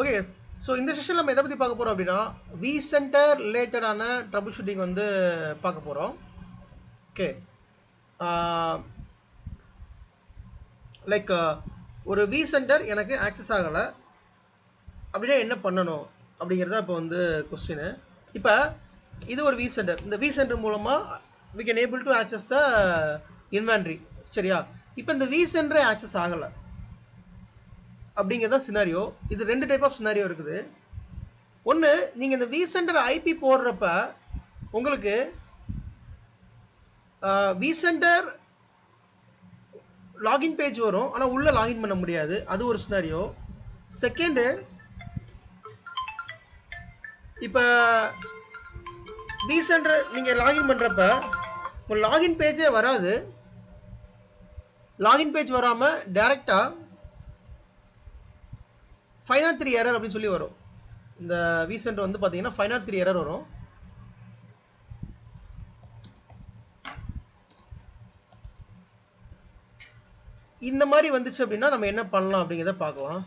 Okay. So இந்த செஷனில் நம்ம எதை பற்றி பார்க்க போகிறோம் அப்படின்னா vCenter ரிலேட்டடான ட்ரபிள் ஷூட்டிங் வந்து பார்க்க போகிறோம். ஓகே. லைக் ஒரு vCenter எனக்கு ஆக்சஸ் ஆகலை அப்படின்னா என்ன பண்ணணும் அப்படிங்கிறத இப்போ வந்து கொஸ்டின். இப்போ இது ஒரு vCenter. இந்த vCenter மூலமாக we can able to access the inventory. சரியா? இப்போ இந்த vCenter ஆக்சஸ் ஆகலை அப்படிங்கிறத சினாரியோ. இது ரெண்டு டைப் ஆஃப் சினாரியோ இருக்குது. ஒன்று, நீங்கள் இந்த vCenter ஐபி போடுறப்ப உங்களுக்கு vCenter லாகின் பேஜ் வரும், ஆனால் உள்ளே லாகின் பண்ண முடியாது. அது ஒரு சினாரியோ. செகண்டு, இப்போ vCenter நீங்கள் லாகின் பண்ணுறப்ப உங்கள் லாகின் பேஜே வராது. லாகின் பேஜ் வராமல் டேரெக்டாக 503 எரர் அப்படின்னு சொல்லி வரும். இந்த vCenter வந்து பார்த்தீங்கன்னா 503 எரர் வரும். இந்த மாதிரி வந்துச்சு அப்படின்னா நம்ம என்ன பண்ணலாம் அப்படிங்கிறத பார்க்கலாம்.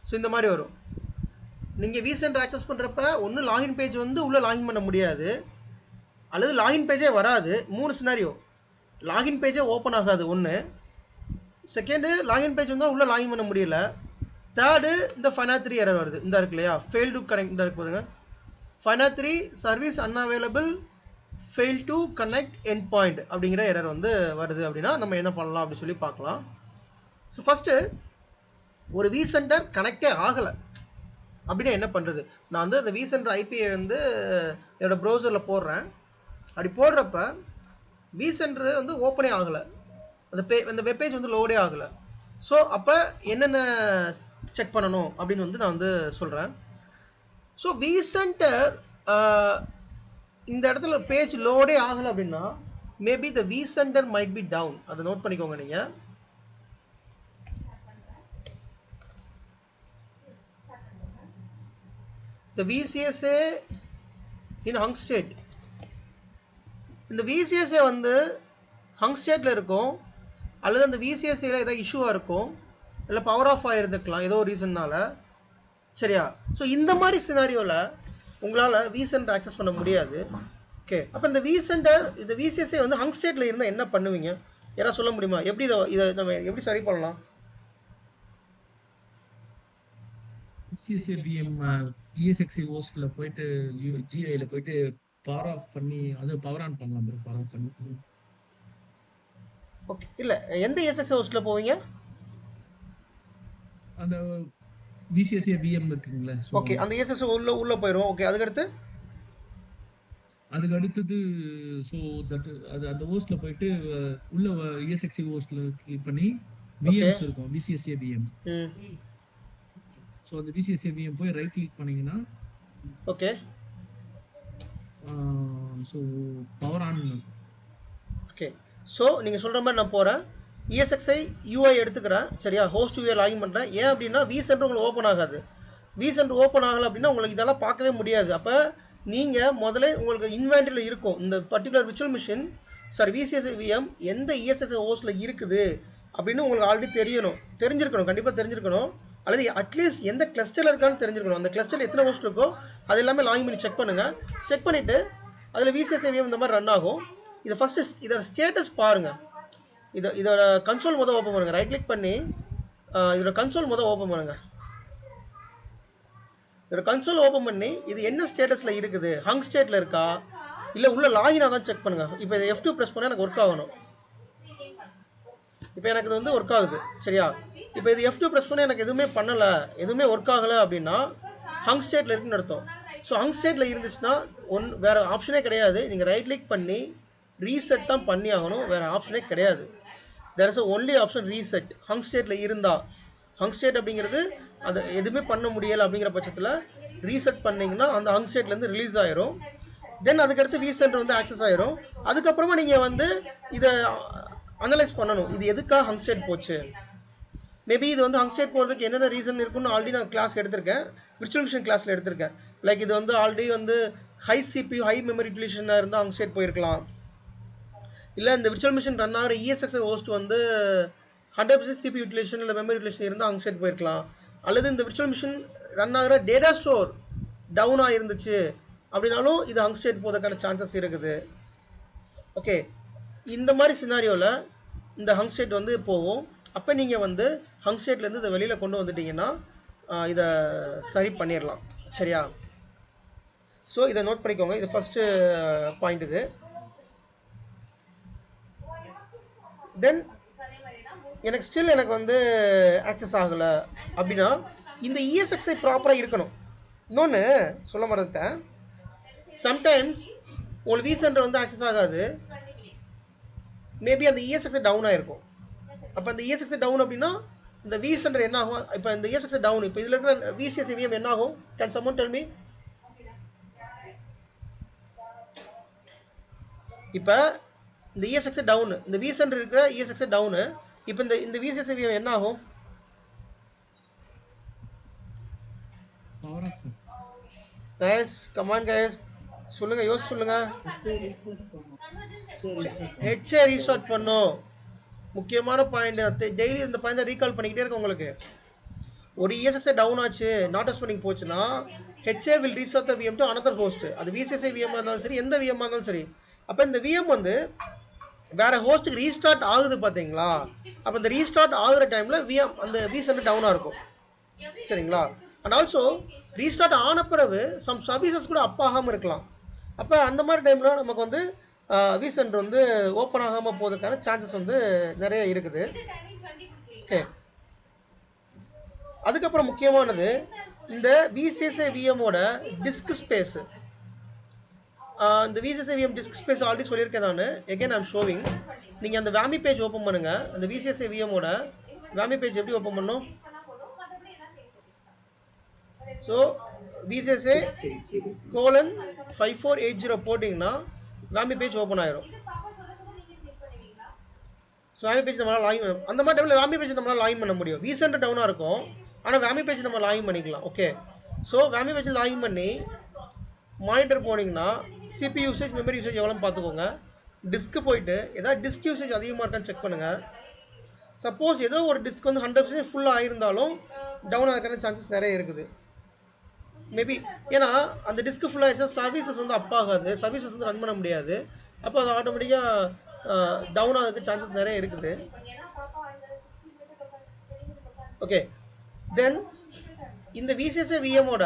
ஸோ இந்த மாதிரி வரும். நீங்கள் vCenter ஆக்சஸ் பண்ணுறப்ப ஒன்று லாகின் பேஜ் வந்து உள்ளே லாகின் பண்ண முடியாது, அல்லது லாகின் பேஜே வராது. மூணு சினாரியோ. லாகின் பேஜே ஓப்பன் ஆகாது ஒன்று. செகண்டு, லாகின் பேஜ் வந்தால் உள்ளே லாகின் பண்ண முடியல. தேர்டு, இந்த 503 எரர் வருது. இந்த இருக்கு இல்லையா, ஃபெயில் டு கனெக்ட். இந்த இருக்கு போதுங்க, 503 service unavailable, fail to connect end point அப்படிங்கிற எரர் வந்து வருது. அப்படின்னா நம்ம என்ன பண்ணலாம் அப்படின்னு சொல்லி பார்க்கலாம். ஸோ ஃபஸ்ட்டு, ஒரு vCenter கனெக்டே ஆகலை அப்படின்னா என்ன பண்ணுறது. நான் வந்து அந்த vCenter ஐபியை வந்து என்னோடய ப்ரௌசரில் போடுறேன். அப்படி போடுறப்ப vCenter வந்து ஓப்பனே ஆகலை, அந்த வெப்பேஜ் வந்து லோடே ஆகலை. ஸோ அப்போ என்னென்ன செக் பண்ணணும் அப்படின்னு வந்து நான் வந்து சொல்கிறேன். ஸோ vCenter இந்த இடத்துல பேஜ் லோடே ஆகலை அப்படின்னா maybe the vCenter might be down. அதை நோட் பண்ணிக்கோங்க நீங்கள். The VCSA in hung state. இந்த VCSA வந்து hung stateல இருக்கும், அல்லது அந்த VCSAல ஏதாவது இஷ்யூவாக இருக்கும், இல்லை பவர் ஆஃப் ஆகிருந்துக்கலாம் ஏதோ ஒரு ரீசன்னால. சரியா? ஸோ இந்த மாதிரி சினாரியோவில் உங்களால் vCenter ஆக்சஸ் பண்ண முடியாது. ஓகே. அப்போ இந்த VCSA வந்து hung stateல இருந்தால் என்ன பண்ணுவீங்க? யாராவது சொல்ல முடியுமா? எப்படி இதை நம்ம எப்படி சரி பண்ணலாம்? VCSA VM ESXi ஹோஸ்ட்ல போயிட்டு GIல போயிட்டு பவர் ஆஃப் பண்ணி அது பவர் ஆன் பண்ணலாம் ப்ரோ. பவர் ஆஃப் பண்ணி. ஓகே. இல்லை, எந்த ESXi ஹோஸ்ட்டில் போவீங்க? அந்த VCSA VM இருக்குங்களே. ஓகே, அந்த ESXi உள்ள போயிடும். ஓகே, அதுக்கு அடுத்தது ஸோ தட் அது அந்த ஹோஸ்ட்ல போயிட்டு உள்ள ESXi ஹோஸ்ட்ல கிளிக் பண்ணி VMs இருக்கும், VCSA VM. ஸோ அந்த VCSA VM போய் ரைட் கிளிக் பண்ணீங்கன்னா okay. So power on. Okay. So நீங்கள் சொல்கிற மாதிரி நான் போகிறேன், ESXi UI எடுத்துக்கிறேன். சரியா? ஹோஸ்ட் UI லாகின் பண்ணுறேன். ஏன் அப்படின்னா vCenter உங்களுக்கு ஓப்பன் ஆகாது. vCenter ஓப்பன் ஆகலை அப்படின்னா உங்களுக்கு இதெல்லாம் பார்க்கவே முடியாது. அப்போ நீங்கள் முதல்ல உங்களுக்கு இன்வென்டரியில் இருக்கும் இந்த particular virtual machine, VCSA VM எந்த ESXi ஹோஸ்ட்டில் இருக்குது அப்படின்னு உங்களுக்கு ஆல்ரெடி தெரிஞ்சிருக்கணும், கண்டிப்பாக தெரிஞ்சிருக்கணும். அல்லது அட்லீஸ்ட் எந்த கிளஸ்டரில் இருக்கான்னு தெரிஞ்சிருக்கணும். அந்த கிளஸ்டரில் எத்தனை ஹோஸ்ட் இருக்கோ அது எல்லாமே லாகின் பண்ணி செக் பண்ணுங்கள். செக் பண்ணிவிட்டு அதில் VCSA VM இந்த மாதிரி ரன் ஆகும். இதை ஃபஸ்ட்டு இதோட ஸ்டேட்டஸ் பாருங்கள். இதோட கன்சோல் மொதல் ஓப்பன் பண்ணுங்கள். ரைட் கிளிக் பண்ணி இதோட கன்சோல் மொதல் ஓப்பன் பண்ணுங்கள். இதோட கன்சோல் ஓப்பன் பண்ணி இது என்ன ஸ்டேட்டஸில் இருக்குது, ஹங் ஸ்டேட்டில் இருக்கா இல்லை உள்ள லாகின் ஆகான்னு செக் பண்ணுங்கள். இப்போ இதை F2 ப்ரெஸ் பண்ணால் எனக்கு ஒர்க் ஆகணும். இப்போ எனக்கு இது வந்து ஒர்க் ஆகுது. சரியா? இப்போ இது F2 ப்ரெஸ் பண்ணால் எனக்கு எதுவுமே பண்ணலை, எதுவுமே ஒர்க் ஆகலை அப்படின்னா ஹங் ஸ்டேட்டில் இருக்குன்னு அர்த்தம். ஸோ ஹங் ஸ்டேட்டில் இருந்துச்சுன்னா வேறு ஆப்ஷனே கிடையாது. நீங்கள் ரைட் கிளிக் பண்ணி ரீசெட் தான் பண்ணி ஆகணும், வேறு ஆப்ஷனே கிடையாது. There is only option reset. Hung ஸ்டேட்டில் இருந்தால், ஹங் ஸ்டேட் அப்படிங்கிறது அது எதுவுமே பண்ண முடியலை அப்படிங்கிற பட்சத்தில் ரீசெட் பண்ணிங்கன்னா அந்த ஹங் ஸ்டேட்லேருந்து ரிலீஸ் ஆயிரும். தென் அதுக்கடுத்து vCenter வந்து ஆக்சஸ் ஆயிரும். அதுக்கப்புறமா நீங்கள் வந்து இதை அனலைஸ் பண்ணணும், இது எதுக்காக ஹங் ஸ்டேட் போச்சு. மேபி இது வந்து ஹங் ஸ்டேட் போகிறதுக்கு என்னென்ன ரீசன் இருக்குன்னு ஆல்ரெடி நான் கிளாஸ் எடுத்திருக்கேன், விர்ச்சுவல் மிஷின் கிளாஸில் எடுத்திருக்கேன். லைக் இது வந்து ஆல்ரெடி வந்து ஹை CPU ஹை மெமரி யூட்டிலைசேஷனாக இருந்தால் ஹங் ஸ்டேட் போயிருக்கலாம். இல்லை இந்த விர்ச்சுவல் மிஷின் ரன் ஆகிற ESXi ஹோஸ்ட் வந்து 100% CPU யூட்டிலேஷன் இல்லை மெமரி யூட்டிலேஷன் இருந்தால் ஹங் ஸ்டேட் போயிருக்கலாம். அல்லது இந்த விர்ச்சுவல் மிஷின் ரன் ஆகிற டேட்டா ஸ்டோர் டவுனாக இருந்துச்சு அப்படின்னாலும் இது ஹங் ஸ்டேட் போகிறதுக்கான சான்சஸ் இருக்குது. ஓகே, இந்த மாதிரி சினாரியோவில் இந்த ஹங் ஸ்டேட் வந்து போகும். அப்போ நீங்கள் வந்து ஹங் ஸ்டேட்லேருந்து இதை வெளியில் கொண்டு வந்துட்டிங்கன்னா இதை சரி பண்ணிடலாம். சரியா? ஸோ இதை நோட் பண்ணிக்கோங்க. இது ஃபஸ்ட்டு பாயிண்ட். இது தென் எனக்கு வந்து ஆக்சஸ் ஆகலை அப்படின்னா இந்த ESXi ப்ராப்பராக இருக்கணும். இன்னொன்று சொல்ல மறந்துட்டேன், சம்டைம்ஸ் உங்களுக்கு vCenter வந்து ஆக்சஸ் ஆகாது, மேபி அந்த ESXi டவுன் ஆகிருக்கும். அப்போ அந்த ESXi டவுன் அப்படின்னா இந்த vCenter என்ன ஆகும்? இப்போ இந்த ESXi டவுன், இப்போ இதில் இருக்கிற VCSI VM என்ன ஆகும்? Can someone tell me? இப்போ இந்த ESXi டவுனு, இந்த vCenter இருக்கிற ESXi டவுனு, இப்போ இந்த VCSI VM என்ன ஆகும்? கைஸ் கமான் கைஸ், சொல்லுங்கள், யோசிச்சு சொல்லுங்கள். ஹெச்ஏ ரீஸ்டார்ட் பண்ணும். முக்கியமான பாயிண்ட், டெய்லி இந்த பாயிண்ட் ரீகால் பண்ணிக்கிட்டே இருக்கும். உங்களுக்கு ஒரு ESXi டவுன் ஆச்சு, நாட் ரெஸ்பாண்டிங் போச்சுன்னா HA will restart the VM to another host. அது VCSI VM இருந்தாலும் சரி, எந்த VM இருந்தாலும் சரி. அப்போ இந்த VM வந்து வேறு ஹோஸ்ட்டுக்கு ரீஸ்டார்ட் ஆகுது பார்த்தீங்களா? அப்போ இந்த ரீஸ்டார்ட் ஆகுற டைமில் அந்த vCenter டவுனாக இருக்கும். சரிங்களா? அண்ட் ஆல்சோ ரீஸ்டார்ட் ஆன பிறகு சம் சர்வீசஸ் கூட அப் ஆகாமல் இருக்கலாம். அப்போ அந்த மாதிரி டைமில் நமக்கு வந்து vCenter வந்து ஓப்பன் ஆகாமல் போகிறதுக்கான சான்சஸ் வந்து நிறைய இருக்குது. ஓகே, அதுக்கப்புறம் முக்கியமானது இந்த VCSI VMோட டிஸ்க் ஸ்பேஸு. இந்த VCSI VM disk space already சொல்லியிருக்கேன் நான். Again I'm showing. நீங்கள் அந்த வாமி பேஜ் ஓப்பன் பண்ணுங்கள். அந்த VCSI VMோட வாமி பேஜ் எப்படி ஓப்பன் பண்ணணும்? ஸோ VCSI:5480 போட்டிங்கன்னா வாமி பேஜ் ஓப்பன் ஆயிரும். ஸோ வாமி பேஜ் நம்மளால் லாகின் பண்ண, அந்த மாதிரி டைமில் வாமி பேஜ் நம்மளால் லாகின் பண்ண முடியும். vCenter டவுனாக இருக்கும், ஆனால் வாமி பேஜ் நம்ம லாகின் பண்ணிக்கலாம். ஓகே, ஸோ வாமி பேஜ் லாகின் பண்ணி மானிட்டர் போனீங்கன்னா CPU யூசேஜ், மெமரி யூசேஜ் எவ்வளோன்னு பார்த்துக்கோங்க. டிஸ்க்கு போயிட்டு ஏதாவது டிஸ்க் யூசேஜ் அதிகமாக இருக்கான்னு செக் பண்ணுங்கள். சப்போஸ் ஏதோ ஒரு டிஸ்க் வந்து 100% ஃபுல்லாக ஆகியிருந்தாலும் டவுன் ஆகிற சான்சஸ் நிறைய இருக்குது. மேபி ஏன்னா அந்த டிஸ்க் ஃபுல்லாக ஆகிடுச்சுன்னா சர்வீசஸ் வந்து அப் ஆகாது, சர்வீசஸ் வந்து ரன் பண்ண முடியாது. அப்போ அது ஆட்டோமேட்டிக்காக டவுன் ஆகிறதுக்கு சான்சஸ் நிறைய இருக்குது. ஓகே, தென் இந்த VCSI VMோட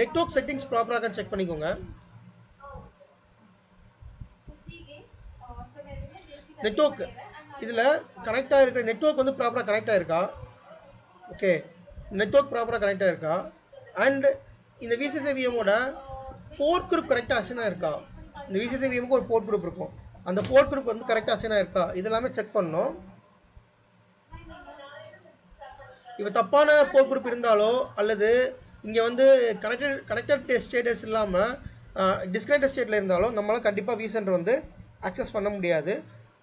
நெட்வொர்க் செட்டிங்ஸ் ப்ராப்பராக செக் பண்ணிக்கோங்க. நெட்வொர்க் இதில் கனெக்டாக இருக்கிற நெட்வொர்க் வந்து ப்ராப்பராக கனெக்டாக இருக்கா? ஓகே, நெட்வொர்க் ப்ராப்பராக கனெக்டாக இருக்கா? அண்ட் இந்த VCSI VMோட போர்ட் குரூப் கரெக்டாக அசைனாக இருக்கா? இந்த VCSI VMக்கு ஒரு போர்ட் குரூப் இருக்கும், அந்த போர்ட் குரூப் வந்து கரெக்டாக அசைனாக இருக்கா? இதெல்லாமே செக் பண்ணணும். இப்போ தப்பான போர்ட் குரூப் இருந்தாலோ அல்லது இங்கே வந்து கனெக்டட் ஸ்டேட்டஸ் இல்லாமல் டிஸ்கனெக்டட் ஸ்டேட்டில் இருந்தாலும் நம்மளால் கண்டிப்பாக vCenter வந்து ஆக்சஸ் பண்ண முடியாது.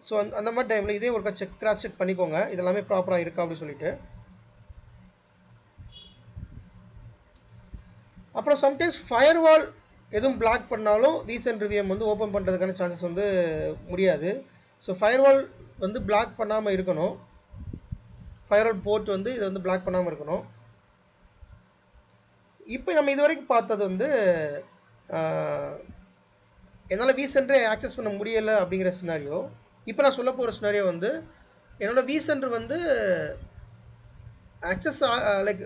ஸோ அந்த மாதிரி டைமில் இதே ஒரு கிராஸ் செக் பண்ணிக்கோங்க, இதெல்லாமே ப்ராப்பராக இருக்கா அப்படின்னு சொல்லிட்டு. அப்புறம் சம்டைம்ஸ் ஃபயர்வால் எதுவும் பிளாக் பண்ணாலும் vCenter VM வந்து ஓப்பன் பண்ணுறதுக்கான சான்சஸ் வந்து முடியாது. ஸோ ஃபயர்வால் வந்து பிளாக் பண்ணாமல் இருக்கணும், ஃபயர்வால் போர்ட் வந்து இதை வந்து பிளாக் பண்ணாமல் இருக்கணும். இப்போ நம்ம இது வரைக்கும் பார்த்தது வந்து என்னால் vCenter ஆக்சஸ் பண்ண முடியலை அப்படிங்கிற சினாரியோ. இப்போ நான் சொல்ல போகிற சினாரியோ வந்து என்னோடய vCenter வந்து ஆக்சஸ் லைக்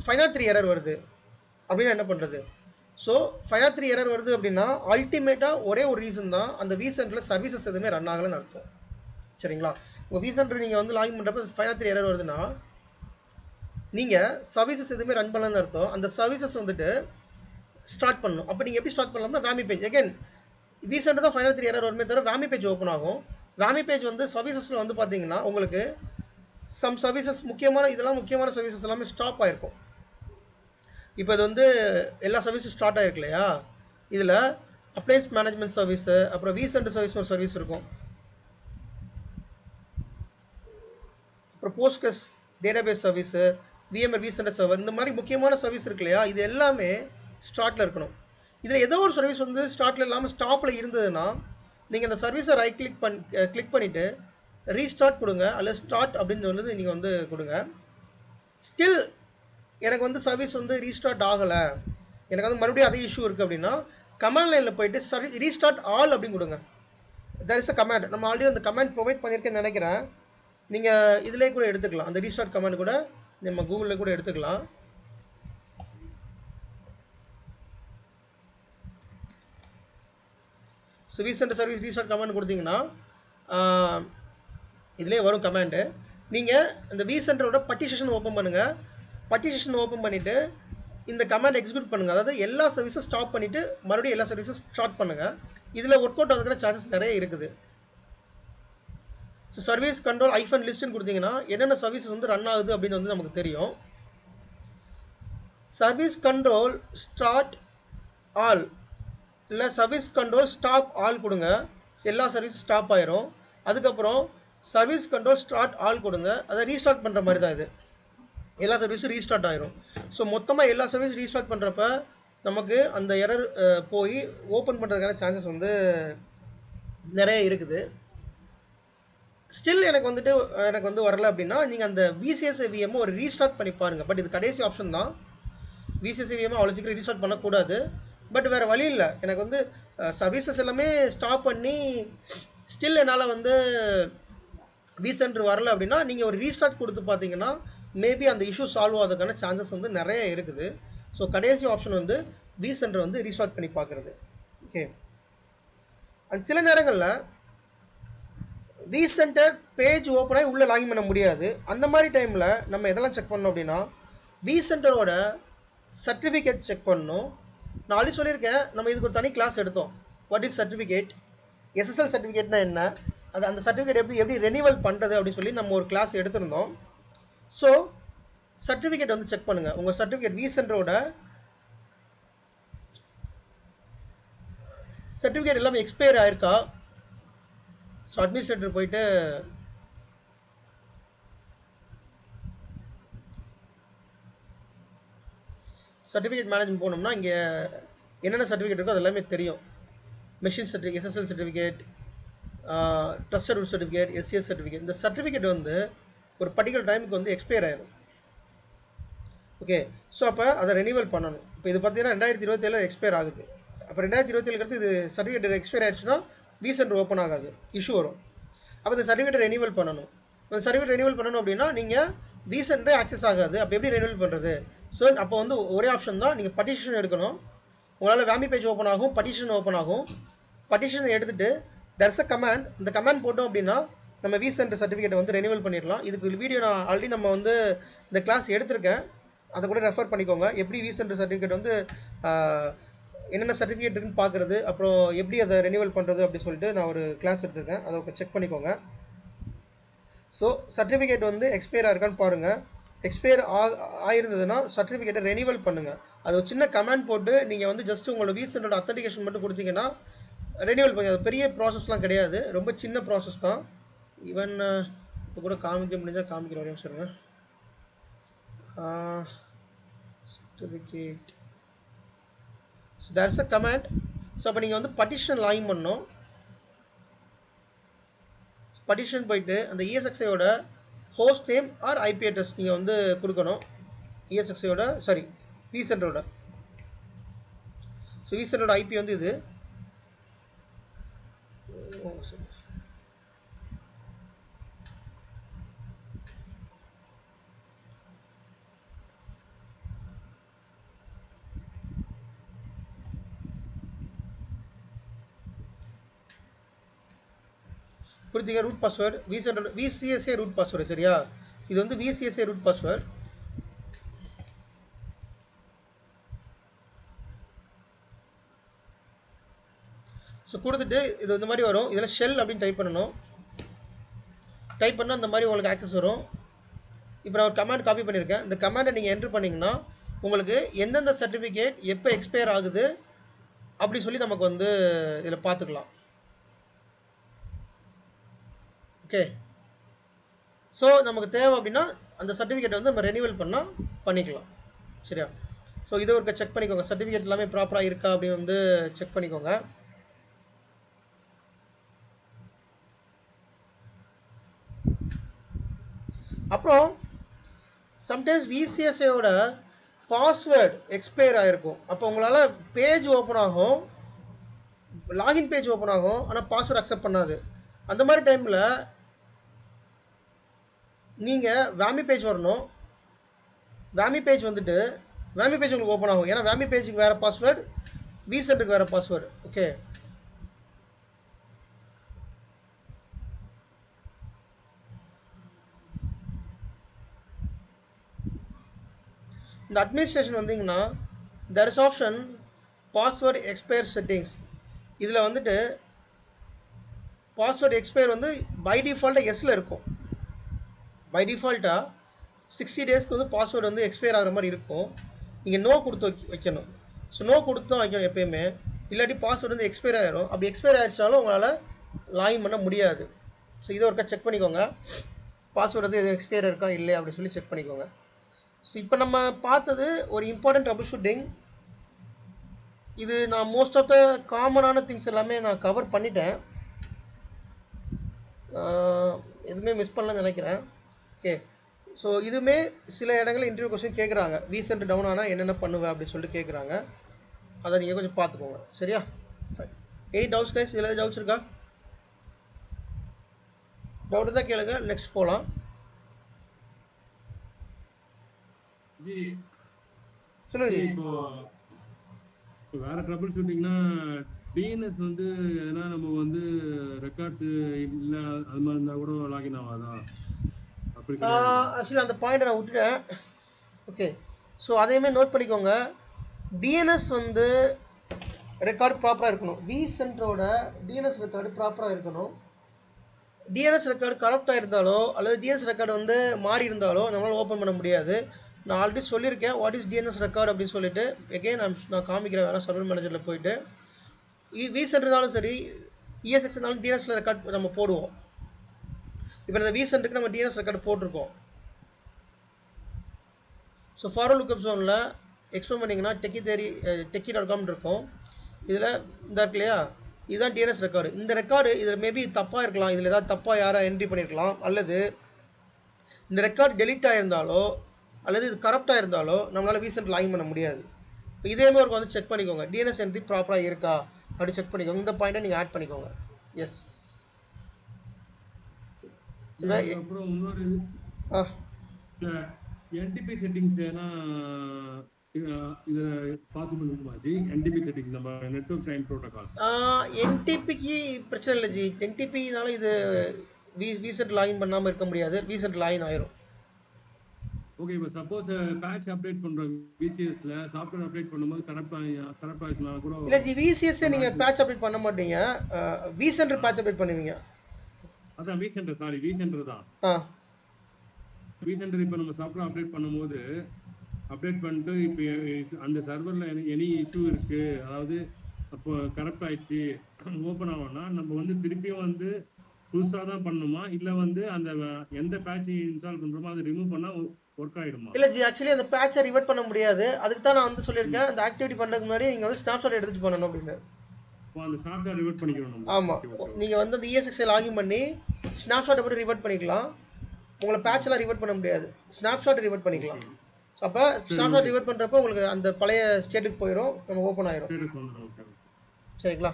503 எரர் வருது அப்படின்னா என்ன பண்ணுறது? ஸோ 503 எரர் வருது அப்படின்னா அல்டிமேட்டாக ஒரே ஒரு ரீசன் தான், அந்த vCenterல சர்வீசஸ் எதுவுமே ரன் ஆகலைன்னு அர்த்தம். சரிங்களா? உங்கள் vCenter நீங்கள் வந்து லாகின் பண்ணுறப்ப 503 எரர் வருதுன்னா நீங்கள் சர்வீசஸ் எதுவுமே ரன் பண்ணலன்னு அர்த்தம். அந்த சர்வீசஸ் வந்துட்டு ஸ்டார்ட் பண்ணணும். அப்போ நீங்கள் எப்படி ஸ்டார்ட் பண்ணலாம்னா வாமி பேஜ், அகைன் vCenter தான் 503 எரர் வருமே தவிர வாமி பேஜ் ஓப்பன் ஆகும். வாமி பேஜ் வந்து சர்வீசஸில் வந்து பார்த்தீங்கன்னா உங்களுக்கு சம் சர்வீசஸ் முக்கியமான சர்வீசஸ் எல்லாமே ஸ்டாப் ஆகிருக்கும். இப்போ இது வந்து எல்லா சர்வீஸும் ஸ்டார்ட் ஆகிருக்கு இல்லையா? இதில் அப்ளையன்ஸ் மேனேஜ்மெண்ட் சர்வீஸு, அப்புறம் vCenter சர்வீஸ் ஒரு சர்வீஸ் இருக்கும், அப்புறம் Postgres database service, VMware vCenter server, இந்த மாதிரி முக்கியமான சர்வீஸ் இருக்கு இல்லையா? இது எல்லாமே ஸ்டார்ட்டில் இருக்கணும். இதில் ஏதோ ஒரு சர்வீஸ் வந்து ஸ்டார்ட்டில் இல்லாமல் ஸ்டாப்பில் இருந்ததுன்னா நீங்கள் அந்த சர்வீஸை கிளிக் பண்ணிவிட்டு ரீஸ்டார்ட் கொடுங்க, அல்லது ஸ்டார்ட் அப்படின்னு சொல்லுது நீங்கள் வந்து கொடுங்க. ஸ்டில் எனக்கு வந்து சர்வீஸ் வந்து ரீஸ்டார்ட் ஆகலை, எனக்கு வந்து மறுபடியும் அதே இஷ்யூ இருக்குது அப்படின்னா கமாண்ட் லைனில் போயிட்டு ரீஸ்டார்ட் ஆல் அப்படின்னு கொடுங்க. தேர் இஸ் அ கமாண்ட், நம்ம ஆல்ரெடி அந்த கமாண்ட் ப்ரொவைட் பண்ணியிருக்கேன்னு நினைக்கிறேன். நீங்கள் இதிலே கூட எடுத்துக்கலாம், அந்த ரீஸ்டார்ட் கமாண்ட் கூட நம்ம கூகுளில் கூட எடுத்துக்கலாம். So recent service restart command கொடுத்தீங்கன்னா இதிலே வரும் கமாண்டு. நீங்கள் இந்த விசென்டரோட பட்டிஷன் ஓப்பன் பண்ணுங்கள். பட்டிஷன் ஓப்பன் பண்ணிவிட்டு இந்த கமாண்ட் எக்ஸிக்யூட் பண்ணுங்கள். அதாவது எல்லா சர்வீஸும் ஸ்டாப் பண்ணிவிட்டு மறுபடியும் எல்லா சர்வீஸும் ஸ்டார்ட் பண்ணுங்கள். இதில் ஒர்க் அவுட் ஆகுதுக்கிற சான்சஸ் நிறைய இருக்குது. ஸோ சர்வீஸ் கண்ட்ரோல் ஐஃபன் லிஸ்ட்டுன்னு கொடுத்தீங்கன்னா என்னென்ன சர்வீஸஸ் வந்து ரன் ஆகுது அப்படின்னு வந்து நமக்கு தெரியும். சர்வீஸ் கண்ட்ரோல் ஸ்டார்ட் ஆல் இல்லை சர்வீஸ் கண்ட்ரோல் ஸ்டாப் ஆல் கொடுங்க, எல்லா சர்வீஸும் ஸ்டாப் ஆயிரும். அதுக்கப்புறம் சர்வீஸ் கண்ட்ரோல் ஸ்டார்ட் ஆல் கொடுங்க, அதை ரீஸ்டார்ட் பண்ணுற மாதிரி தான் இது, எல்லா சர்வீஸும் ரீஸ்டார்ட் ஆயிரும். ஸோ மொத்தமாக எல்லா சர்வீஸும் ரீஸ்டார்ட் பண்ணுறப்ப நமக்கு அந்த எரர் போய் ஓப்பன் பண்ணுறதுக்கான சான்சஸ் வந்து நிறைய இருக்குது. ஸ்டில் எனக்கு வந்து வரல அப்படின்னா நீங்கள் அந்த விசிஎஸ்ஏவிஎம் ஒரு ரீஸ்டார்ட் பண்ணி பாருங்கள். பட் இது கடைசி ஆப்ஷன் தான், விசிஎஸ்ஏவிஎம் அவ்வளோ சீக்கிரம் ரீஸ்டார்ட் பண்ணக்கூடாது. பட் வேறு வழி இல்லை, எனக்கு வந்து சர்வீசஸ் எல்லாமே ஸ்டாப் பண்ணி ஸ்டில் என்னால் வந்து விசென்டர் வரல அப்படின்னா நீங்கள் ஒரு ரீஸ்டார்ட் கொடுத்து பார்த்தீங்கன்னா மேபி அந்த இஷ்யூ சால்வ் ஆகிறதுக்கான சான்சஸ் வந்து நிறைய இருக்குது. ஸோ கடைசி ஆப்ஷன் வந்து விசென்டர் வந்து ரீஸ்டார்ட் பண்ணி பார்க்குறது. ஓகே, அண்ட் சில நேரங்களில் விசென்டர் பேஜ் ஓப்பன் ஆகி உள்ளே லாகின் பண்ண முடியாது. அந்த மாதிரி டைமில் நம்ம எதெல்லாம் செக் பண்ணணும் அப்படின்னா விசென்டரோட சர்டிஃபிகேட் செக் பண்ணணும். நான் ஆல்ரெடி சொல்லியிருக்கேன், நம்ம இதுக்கு ஒரு தனி கிளாஸ் எடுத்தோம். வாட் இஸ் சர்டிஃபிகேட், எஸ்எஸ்எல் சர்டிஃபிகேட்னா என்ன, அது அந்த சர்டிஃபிகேட் எப்படி ரெனிவல் பண்ணுறது அப்படின்னு சொல்லி நம்ம ஒரு கிளாஸ் எடுத்திருந்தோம். ஸோ சர்டிஃபிகேட் வந்து செக் பண்ணுங்கள். உங்கள் சர்டிஃபிகேட் விசென்டரோட சர்டிஃபிகேட் எல்லாமே எக்ஸ்பயர் ஆயிருக்கா. ஸோ அட்மினிஸ்ட்ரேட்டர் போயிட்டு சர்டிஃபிகேட் மேனேஜ்மெண்ட் போனோம்னா இங்கே என்னென்ன சர்டிஃபிகேட் இருக்கோ அது எல்லாமே தெரியும். Machine certificate, SSL certificate, trusted root certificate, STS certificate. இந்த சர்டிஃபிகேட் வந்து ஒரு பர்டிகுலர் டைமுக்கு வந்து எக்ஸ்பயர் ஆயிடும். ஓகே, ஸோ அப்போ அதை ரெனிவல் பண்ணணும். இப்போ இது பார்த்தீங்கன்னா 2027 எக்ஸ்பயர் ஆகுது. அப்போ 2027 இது சர்டிஃபிகேட் எக்ஸ்பயர் ஆயிடுச்சுன்னா விசென்டர் ஓப்பன் ஆகாது, இஷ்யூ வரும். அப்போ இந்த சர்டிஃபிகேட் ரெனிவல் பண்ணணும். அந்த சர்டிஃபிகேட் ரெனிவல் பண்ணணும் அப்படின்னா நீங்கள் விசென்டரே ஆக்சஸ் ஆகாது. அப்போ எப்படி ரெனிவல் பண்ணுறது? ஸோ அப்போ வந்து ஒரே ஆப்ஷன் தான், நீங்கள் பட்டிஷன் எடுக்கணும். உங்களால் வேமி பேஜ் ஓப்பன் ஆகும், பட்டிஷன் ஓப்பன் ஆகும். பட்டிஷனை எடுத்துகிட்டு தர்ஸ் அ கமாண்ட், இந்த கமாண்ட் போட்டோம் அப்படின்னா நம்ம விசென்டர் சர்டிஃபிகேட்டை வந்து ரெனிவல் பண்ணிடலாம். இதுக்கு வீடியோ நான் ஆல்ரெடி நம்ம வந்து இந்த கிளாஸ் எடுத்திருக்கேன், அதை கூட ரெஃபர் பண்ணிக்கோங்க. எப்படி விசென்டர் சர்டிஃபிகேட் வந்து என்னென்ன சர்டிஃபிகேட் இருக்குன்னு பார்க்குறது, அப்புறம் எப்படி அதை ரெனிவல் பண்ணுறது அப்படின்னு சொல்லிட்டு நான் ஒரு கிளாஸ் எடுத்திருக்கேன், அதை செக் பண்ணிக்கோங்க. ஸோ சர்டிஃபிகேட் வந்து எக்ஸ்பயர் ஆயிருக்கான்னு பாருங்கள். எக்ஸ்பயர் ஆயிருந்ததுன்னா சர்டிஃபிகேட்டை ரெனிவல் பண்ணுங்கள். அது ஒரு சின்ன கமெண்ட் போட்டு நீங்கள் வந்து ஜஸ்ட் உங்களோட விசென்டரோட அத்தன்டிகேஷன் மட்டும் கொடுத்தீங்கன்னா ரெனிவல் பண்ணி, அது பெரிய ப்ராசஸ்லாம் கிடையாது, ரொம்ப சின்ன ப்ராசஸ் தான். ஈவன் இப்போ கூட காமிக்க முடிஞ்சால் காமிக்கிற வரையும் சொல்லுங்கள். Certificate, so there's a command. So அப்போ நீங்கள் வந்து பட்டிஷன் லாகின் பண்ணணும். பட்டிஷன் போயிட்டு அந்த இஎஸ்எக்ஸையோட host name or IP address நீங்கள் வந்து கொடுக்கணும். இஎஸ்எக்ஸையோட விசென்டரோட. ஸோ விசென்டரோட ஐபி வந்து இது. கொடுத்தீங்க ரூட் பாஸ்வேர்டு, விசென்டரோட விசிஎஸ்ஏ ரூட் பாஸ்வேர்டு. சரியா, இது வந்து விசிஎஸ்ஏ ரூட் பாஸ்வேர்டு. ஸோ கொடுத்துட்டு இது இந்த மாதிரி வரும். இதில் ஷெல் அப்படின்னு டைப் பண்ணணும். டைப் பண்ணால் இந்த மாதிரி உங்களுக்கு ஆக்சஸ் வரும். இப்போ நான் ஒரு கமாண்ட் காப்பி பண்ணியிருக்கேன். இந்த கமாண்டை நீங்கள் என்ட்ரு பண்ணிங்கன்னா உங்களுக்கு எந்தெந்த சர்டிஃபிகேட் எப்போ எக்ஸ்பயர் ஆகுது அப்படி சொல்லி நமக்கு வந்து இதில் பார்த்துக்கலாம். ஓகே, ஸோ நமக்கு தேவை அப்படின்னா அந்த சர்டிஃபிகேட்டை வந்து நம்ம ரெனிவல் பண்ணால் பண்ணிக்கலாம். சரியா, ஸோ இதை ஒரு செக் பண்ணிக்கோங்க, சர்டிஃபிகேட் எல்லாமே ப்ராப்பராக இருக்கா அப்படின்னு வந்து செக் பண்ணிக்கோங்க. அப்புறம் சம்டைம்ஸ் விசிஎஸ்ஏயோட பாஸ்வேர்டு எக்ஸ்பயர் ஆகிருக்கும். அப்போ உங்களால் பேஜ் ஓப்பன் ஆகும், லாகின் பேஜ் ஓப்பன் ஆகும், ஆனால் பாஸ்வேர்டு அக்செப்ட் பண்ணாது. அந்த மாதிரி டைமில் நீங்கள் வேமி பேஜ் வரணும். வேமி பேஜ் வந்துட்டு வேமி பேஜ் உங்களுக்கு ஓப்பன் ஆகும். ஏன்னா வேமி பேஜுக்கு வேறு பாஸ்வேர்டு, விசென்ட்டுக்கு வேறு பாஸ்வேர்டு. ஓகே, இந்த அட்மினிஸ்ட்ரேஷன் வந்தீங்கன்னா there is option password expire settings. இதில் வந்துட்டு பாஸ்வேர்டு எக்ஸ்பயர் வந்து பை டிஃபால்ட்டாக எஸ்ஸில் இருக்கும். பை டிஃபால்ட்டாக 60 டேஸ்க்கு வந்து பாஸ்வேர்டு வந்து எக்ஸ்பயர் ஆகிற மாதிரி இருக்கும். நீங்கள் நோ கொடுத்து வைக்கணும். ஸோ நோ கொடுத்து தான் வைக்கணும் எப்போயுமே, இல்லாட்டி பாஸ்வேர்டு வந்து எக்ஸ்பயர் ஆகிரும். அப்படி எக்ஸ்பயர் ஆகிடுச்சாலும் உங்களால் லாகின் பண்ண முடியாது. ஸோ இதை ஒருக்கா செக் பண்ணிக்கோங்க, பாஸ்வேர்டு வந்து எது எக்ஸ்பயர் இருக்கா இல்லை அப்படின்னு சொல்லி செக் பண்ணிக்கோங்க. ஸோ இப்போ நம்ம பார்த்தது ஒரு இம்பார்ட்டன்ட் ட்ரபிள் ஷூட்டிங். இது நான் மோஸ்ட் ஆஃப் த காமனான திங்ஸ் எல்லாமே நான் கவர் பண்ணிட்டேன், எதுவுமே மிஸ் பண்ணலன்னு நினைக்கிறேன். ஓகே, ஸோ இதுவுமே சில இடங்களில் இன்டர்வியூ கொஸ்டின் கேட்குறாங்க, விசென்ட் டவுன் ஆனால் என்னென்ன பண்ணுவேன் அப்படின்னு சொல்லிட்டு கேட்குறாங்க. அதை நீங்கள் கொஞ்சம் பார்த்துக்கோங்க. சரியா? ஃபைன். Any doubts guys? இதில் டவுட்ஸ் இருக்கா? டவுட் தான் கேளுங்க, நெக்ஸ்ட் போகலாம். சொல்லுங்க. இப்போ வேற ட்ரபிள் ஷூட்டிங்னா டிஎன்எஸ் வந்து எதனா நம்ம வந்து ரெக்கார்ட்ஸ் இல்லை அது மாதிரி இருந்தால் கூட லாகின் ஆகாதா? அப்படி ஆக்சுவலி அந்த பாயிண்ட்டை நான் விட்டுட்டேன். ஓகே, ஸோ அதையுமே நோட் பண்ணிக்கோங்க. டிஎன்எஸ் வந்து ரெக்கார்டு ப்ராப்பராக இருக்கணும். விசென்ட்டோட டிஎன்எஸ் ரெக்கார்டு ப்ராப்பராக இருக்கணும். டிஎன்எஸ் ரெக்கார்டு கரப்டாக இருந்தாலோ அல்லது டிஎன்எஸ் ரெக்கார்டு வந்து மாறி இருந்தாலோ நம்மளால் ஓப்பன் பண்ண முடியாது. நான் ஆல்ரெடி சொல்லியிருக்கேன் வாட் இஸ் டிஎன்எஸ் ரெக்கார்டு அப்படின்னு சொல்லிட்டு. எகெயின் நான் காமிக்கிறேன் வேணால் சர்வர் மேனேஜரில் போயிட்டு. விசென்ட் இருந்தாலும் சரி, இஎஸ்எக்ஸ் இருந்தாலும் டிஎன்எஸில் ரெக்கார்ட் நம்ம போடுவோம். இப்போ இந்த விசென்ட்டுக்கு நம்ம டிஎன்எஸ் ரெக்கார்டு போட்டிருக்கோம். ஸோ ஃபார்வர்ட் லுக்கப் ஜோனில் எக்ஸ்பிளைன் பண்ணிங்கன்னா techie.com இருக்கும். இதில் இந்த இருக்கு இல்லையா, இதுதான் டிஎன்எஸ் ரெக்கார்டு. இந்த ரெக்கார்டு இதில் மேபி தப்பாக இருக்கலாம், இதில் ஏதாவது தப்பாக யாராக என்ட்ரி பண்ணியிருக்கலாம், அல்லது இந்த ரெக்கார்டு டெலீட் ஆகிருந்தாலோ அல்லது இது கரப்டாக இருந்தாலோ நம்மளால் விசென்ட் லாகின் பண்ண முடியாது. இதேமே ஒரு வந்து செக் பண்ணிக்கோங்க, டிஎன்எஸ் என்ட்ரி ப்ராப்பராக இருக்கா அப்படி செக் பண்ணிக்கோங்க. இந்த பாயிண்ட்டை நீங்கள் ஆட் பண்ணிக்கோங்க. எஸ். அப்புறம் இன்னொரு என்டிபி செட்டிங்ஸ் ஏன்னா இது பாசிபிள் இருக்குமா ஜி? என்டிபி செட்டிங்ஸ் நம்ம நெட்வொர்க் சைன் ப்ரோட்டோகால் என்டிபிக்கு பிரச்சனை இல்லை ஜி. என்டிபினால இது விசென்ட் லாகின் பண்ணாமல் இருக்க முடியாது, விசென்ட் லாகின் ஆயிரும். ஓகே, இப்போ சப்போஸ் பேட்ச் அப்டேட் பண்ணுறோம் விசிஎஸ்ல, சாஃப்ட்வேர் அப்டேட் பண்ணும்போது கரெக்ட் ஆயிடுச்சுனா கூட இல்லை ஜி, விசிஎஸ்ஸே நீங்கள் பேட்ச் அப்டேட் பண்ண மாட்டீங்க, விசென்ட் பேட்ச் அப்டேட் பண்ணுவீங்க. அதான் விசென்டர், சாரி விசென்டர் தான். விசென்டர் இப்போ நம்ம சாஃப்ட்வேர் அப்டேட் பண்ணும்போது அப்டேட் பண்ணிட்டு இப்போ அந்த சர்வரில் எனி இஷ்யூ இருக்குது, அதாவது அப்போ கரெக்ட் ஆயிடுச்சு ஓப்பன் ஆகணும்னா நம்ம வந்து திருப்பியும் வந்து புதுசாக தான் பண்ணணுமா, இல்லை வந்து அந்த எந்த பேட்ச் இன்ஸ்டால் பண்ணுறோமோ அதை ரிமூவ் பண்ணால் ஒர்க் ஆகிடுமா? இல்லை ஜி, ஆக்சுவலி அந்த பேட்சை ரிவர்ட் பண்ண முடியாது. அதுக்கு தான் நான் வந்து சொல்லியிருக்கேன், அந்த ஆக்டிவிட்டி பண்ணுறதுக்கு முன்னாடி நீங்கள் வந்து ஸ்னாப்ஷாட் எடுத்துகிட்டு பண்ணணும் அப்படின்னு. அந்த சாஃப்ட்வேர் ரிவர்ட் பண்ணிக்கணும். ஆமாம், நீங்கள் வந்து அந்த இஎஸ்எக்ஸை லாகின் பண்ணி ஸ்னாப்ஷாட்டை போட்டு ரிவர்ட் பண்ணிக்கலாம். உங்களை பேட்செல்லாம் ரிவர்ட் பண்ண முடியாது, ஸ்னாப்ஷாட் ரிவர்ட் பண்ணிக்கலாம். ஸோ அப்போ ஸ்னாப்ஷாட் ரிவர்ட் பண்ணுறப்போ உங்களுக்கு அந்த பழைய ஸ்டேட்டுக்கு போயிடும், நம்ம ஓப்பன் ஆயிரும். சரிங்களா?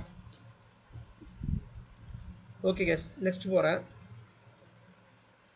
ஓகே கேஸ், நெக்ஸ்ட் போகிறேன்.